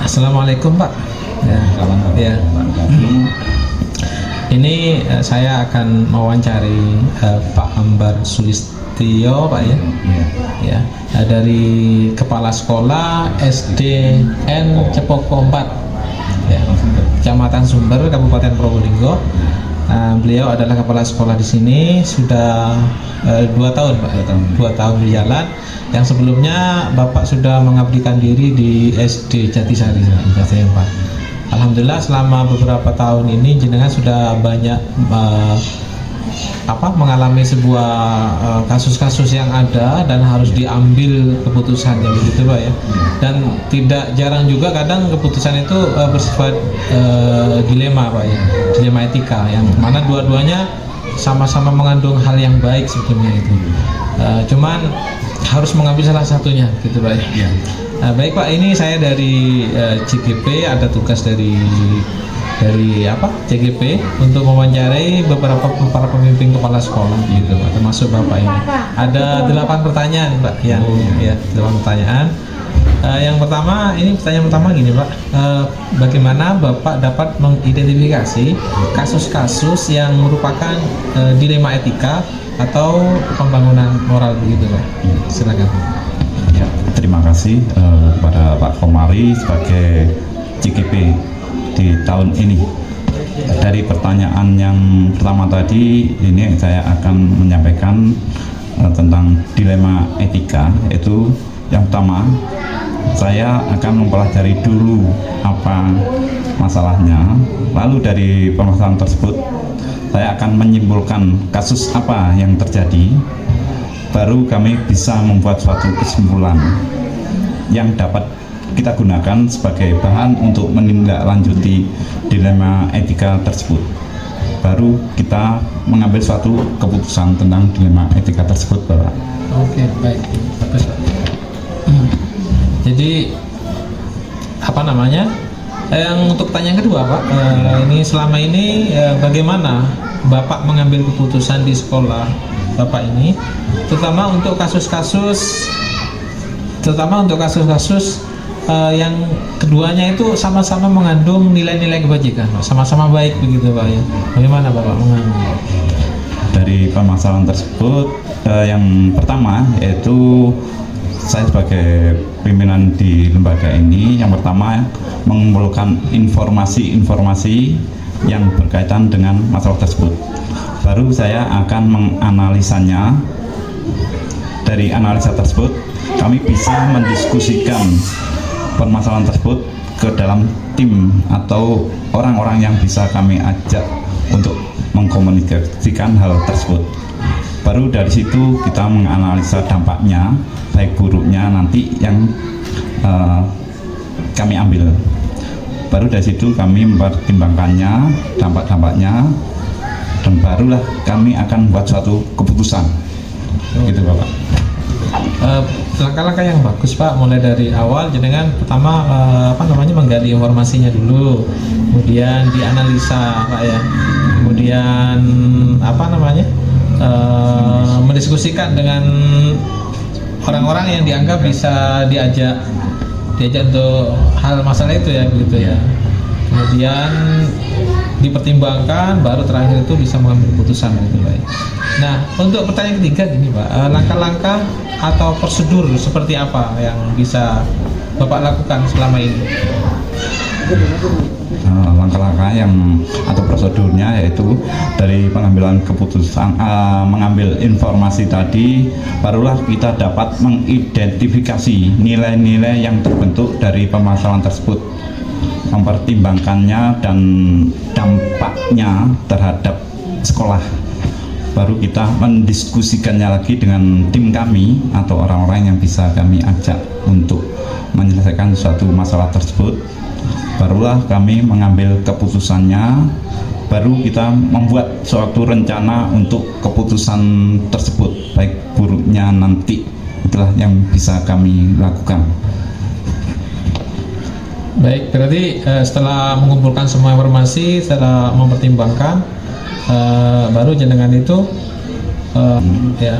Assalamualaikum Pak. Ya, ya. Ini saya akan mewawancari Pak Ambar Sulistyo, Pak ya. Ya, dari Kepala Sekolah SDN Cepoko 4, ya, Kecamatan Sumber, Kabupaten Probolinggo. Beliau adalah kepala sekolah di sini sudah 2 tahun, Pak. 2 tahun berjalan. Yang sebelumnya Bapak sudah mengabdikan diri di SD Jatisari, Pak. Alhamdulillah selama beberapa tahun ini jenengan sudah banyak mengalami sebuah kasus-kasus yang ada dan harus diambil keputusannya, begitu Pak ya. Dan tidak jarang juga kadang keputusan itu bersifat dilema Pak ya, dilema etika yang mana dua-duanya sama-sama mengandung hal yang baik sebetulnya itu. Cuman harus mengambil salah satunya, gitu Pak ya. Baik Pak, ini saya dari CGP, ada tugas dari CGP untuk mewawancarai beberapa para pemimpin kepala sekolah gitu Pak, termasuk Bapak ini. Ada 8 pertanyaan Pak, ya 8 pertanyaan. Yang pertama, ini pertanyaan pertama gini Pak, bagaimana Bapak dapat mengidentifikasi kasus-kasus yang merupakan dilema etika atau pembangunan moral begitu Pak? Silakan. Ya, terima kasih kepada Pak Komari sebagai CGP di tahun ini. Dari pertanyaan yang pertama tadi, ini saya akan menyampaikan tentang dilema etika. Itu yang pertama, saya akan mempelajari dulu apa masalahnya, lalu dari permasalahan tersebut saya akan menyimpulkan kasus apa yang terjadi, baru kami bisa membuat suatu kesimpulan yang dapat kita gunakan sebagai bahan untuk menindaklanjuti dilema etika tersebut. Baru kita mengambil suatu keputusan tentang dilema etika tersebut, Bapak. Oke, baik, bagus Pak. Jadi yang untuk pertanyaan kedua Pak, ini selama ini bagaimana Bapak mengambil keputusan di sekolah Bapak ini, terutama untuk kasus-kasus yang keduanya itu sama-sama mengandung nilai-nilai kebajikan, sama-sama baik begitu Pak ya. Bagaimana Bapak mengambil? Dari permasalahan tersebut, yang pertama yaitu saya sebagai pimpinan di lembaga ini, yang pertama mengumpulkan informasi-informasi yang berkaitan dengan masalah tersebut. Baru saya akan menganalisanya. Dari analisa tersebut, kami bisa mendiskusikan permasalahan tersebut ke dalam tim atau orang-orang yang bisa kami ajak untuk mengkomunikasikan hal tersebut. Baru dari situ kita menganalisa dampaknya, baik buruknya nanti yang kami ambil. Baru dari situ kami mempertimbangkannya, dampak-dampaknya, dan barulah kami akan buat suatu keputusan. Gitu Bapak. Langkah-langkah yang bagus Pak, mulai dari awal jenengan pertama menggali informasinya dulu, kemudian dianalisa Pak ya, kemudian mendiskusikan dengan orang-orang yang dianggap bisa diajak untuk hal masalah itu ya, begitu ya. Kemudian dipertimbangkan, baru terakhir itu bisa mengambil keputusan gitu Pak. Nah, untuk pertanyaan ketiga gini Pak, langkah-langkah atau prosedur seperti apa yang bisa Bapak lakukan selama ini? Langkah-langkah atau prosedurnya yaitu dari pengambilan keputusan, mengambil informasi tadi, barulah kita dapat mengidentifikasi nilai-nilai yang terbentuk dari permasalahan tersebut, mempertimbangkannya dan dampaknya terhadap sekolah. Baru kita mendiskusikannya lagi dengan tim kami atau orang-orang yang bisa kami ajak untuk menyelesaikan suatu masalah tersebut. Barulah kami mengambil keputusannya, baru kita membuat suatu rencana untuk keputusan tersebut, baik buruknya nanti. Itulah yang bisa kami lakukan. Baik, berarti setelah mengumpulkan semua informasi, setelah mempertimbangkan, baru jenengan itu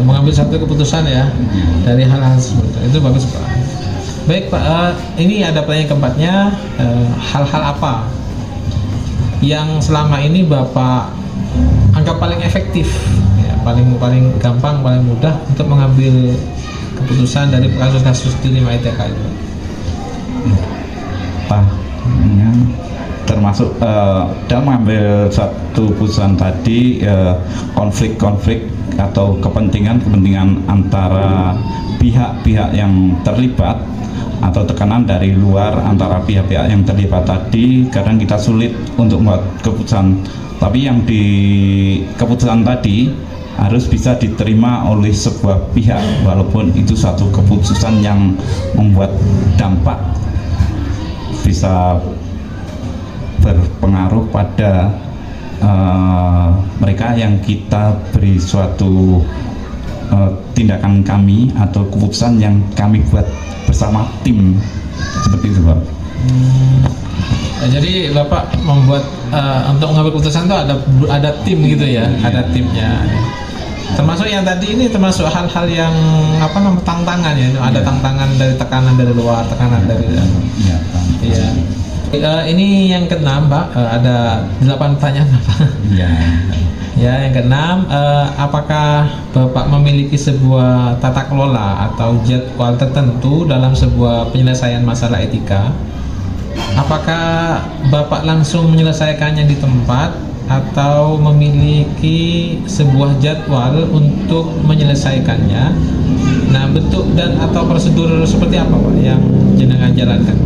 mengambil satu keputusan ya dari hal-hal seperti itu. Bagus Pak. Baik Pak, ini ada pertanyaan keempatnya, hal-hal apa yang selama ini Bapak anggap paling efektif, ya, paling gampang, paling mudah untuk mengambil keputusan dari kasus-kasus di 5 ITK itu? Termasuk dalam mengambil satu keputusan tadi, konflik-konflik atau kepentingan antara pihak-pihak yang terlibat atau tekanan dari luar antara pihak-pihak yang terlibat tadi, kadang kita sulit untuk membuat keputusan. Tapi yang di keputusan tadi harus bisa diterima oleh sebuah pihak, walaupun itu satu keputusan yang membuat dampak bisa berpengaruh pada mereka yang kita beri suatu tindakan kami atau keputusan yang kami buat bersama tim, seperti itu Pak. Jadi Bapak membuat untuk mengambil keputusan itu ada tim gitu ya, ada timnya. Termasuk yang tadi ini termasuk hal-hal yang tantangan ya, ada tantangan dari tekanan dari luar, tekanan dari dalam. Iya. Ini yang keenam Pak, ada 8 pertanyaan Bapak. Iya. Ya, yang keenam, apakah Bapak memiliki sebuah tata kelola atau jadwal tertentu dalam sebuah penyelesaian masalah etika? Apakah Bapak langsung menyelesaikannya di tempat atau memiliki sebuah jadwal untuk menyelesaikannya? Nah, bentuk dan atau prosedur seperti apa Pak yang jenengan jalankan?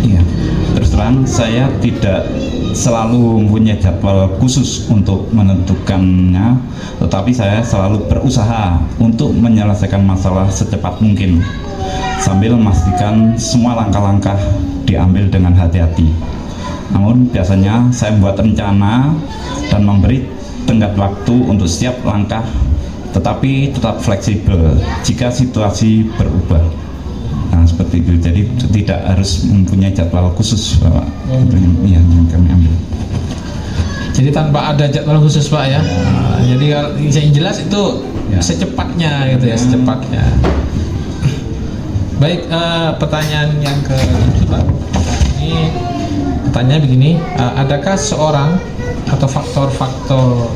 Iya, terus terang saya tidak selalu mempunyai jadwal khusus untuk menentukannya, tetapi saya selalu berusaha untuk menyelesaikan masalah secepat mungkin sambil memastikan semua langkah-langkah diambil dengan hati-hati. Namun biasanya saya membuat rencana dan memberi tenggat waktu untuk setiap langkah, tetapi tetap fleksibel jika situasi berubah. Nah, seperti itu. Jadi tidak harus mempunyai jadwal khusus Pak. Yang kami ambil. Jadi tanpa ada jadwal khusus Pak ya. Jadi yang jelas itu secepatnya gitu ya, secepatnya. Baik, pertanyaan yang ke-7 Pak. Ini pertanyaan begini, adakah seorang atau faktor-faktor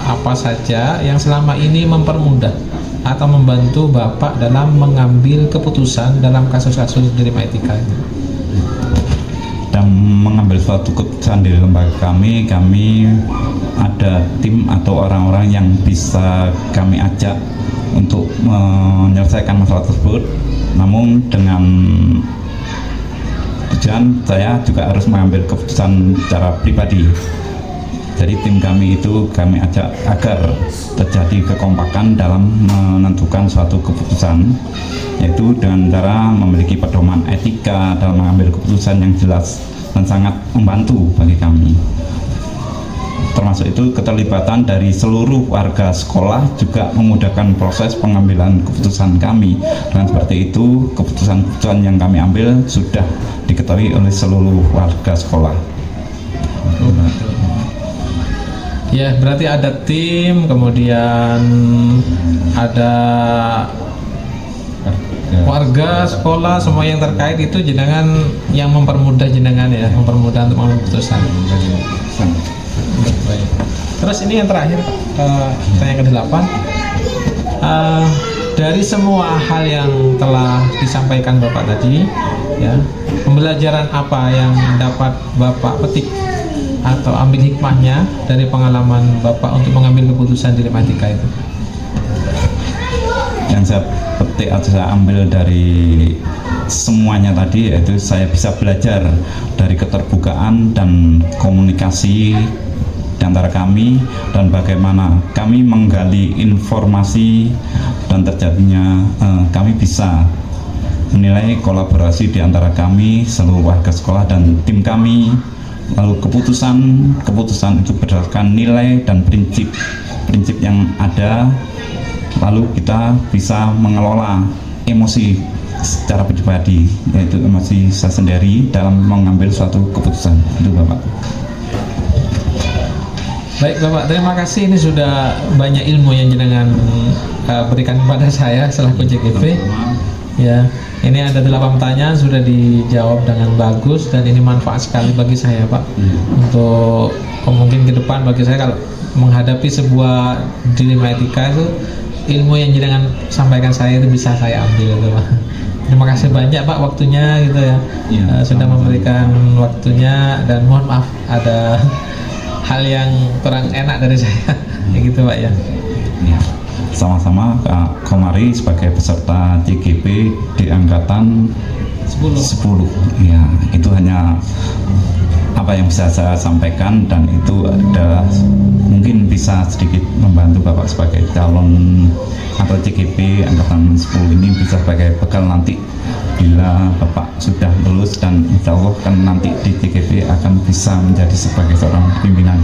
apa saja yang selama ini mempermudah atau membantu Bapak dalam mengambil keputusan dalam kasus-kasus dari etika ini? Dan mengambil suatu keputusan di lembaga kami ada tim atau orang-orang yang bisa kami ajak untuk menyelesaikan masalah tersebut. Namun dengan tujuan saya juga harus mengambil keputusan secara pribadi. Jadi tim kami itu kami ajak agar terjadi kekompakan dalam menentukan suatu keputusan, yaitu dengan cara memiliki pedoman etika dalam mengambil keputusan yang jelas dan sangat membantu bagi kami. Termasuk itu keterlibatan dari seluruh warga sekolah juga memudahkan proses pengambilan keputusan kami. Dengan seperti itu keputusan-keputusan yang kami ambil sudah diketahui oleh seluruh warga sekolah. Ya, berarti ada tim, kemudian ada warga sekolah, semua yang terkait itu jenengan yang mempermudah jenengan ya, mempermudah untuk mengambil keputusan. Baik. Terus ini yang terakhir, pertanyaan ke-8. Dari semua hal yang telah disampaikan Bapak tadi, ya, pembelajaran apa yang dapat Bapak petik atau ambil hikmahnya dari pengalaman Bapak untuk mengambil keputusan di etika itu? Yang saya petik atau saya ambil dari semuanya tadi, yaitu saya bisa belajar dari keterbukaan dan komunikasi di antara kami, dan bagaimana kami menggali informasi dan terjadinya kami bisa menilai kolaborasi di antara kami, seluruh warga sekolah dan tim kami. Lalu keputusan itu berdasarkan nilai dan prinsip yang ada. Lalu kita bisa mengelola emosi secara pribadi, yaitu emosi saya sendiri dalam mengambil suatu keputusan. Itu Bapak. Baik Bapak, terima kasih, ini sudah banyak ilmu yang jenengan berikan kepada saya selaku JGP. Ya, ini ada 8 pertanyaan sudah dijawab dengan bagus dan ini manfaat sekali bagi saya Pak. Untuk mungkin ke depan bagi saya kalau menghadapi sebuah dilema etika itu, ilmu yang jenengan sampaikan saya itu bisa saya ambil itu Pak. Terima kasih banyak Pak waktunya gitu ya. Sudah memberikan waktunya dan mohon maaf ada hal yang kurang enak dari saya. Gitu Pak ya. Ya. Sama-sama Kak Komari sebagai peserta CGP di angkatan 10. Ya, itu hanya apa yang bisa saya sampaikan dan itu adalah mungkin bisa sedikit membantu Bapak sebagai calon atau CGP angkatan 10 ini bisa sebagai bekal nanti bila Bapak sudah lulus dan insya Allah kan nanti di CGP akan bisa menjadi sebagai seorang pimpinan.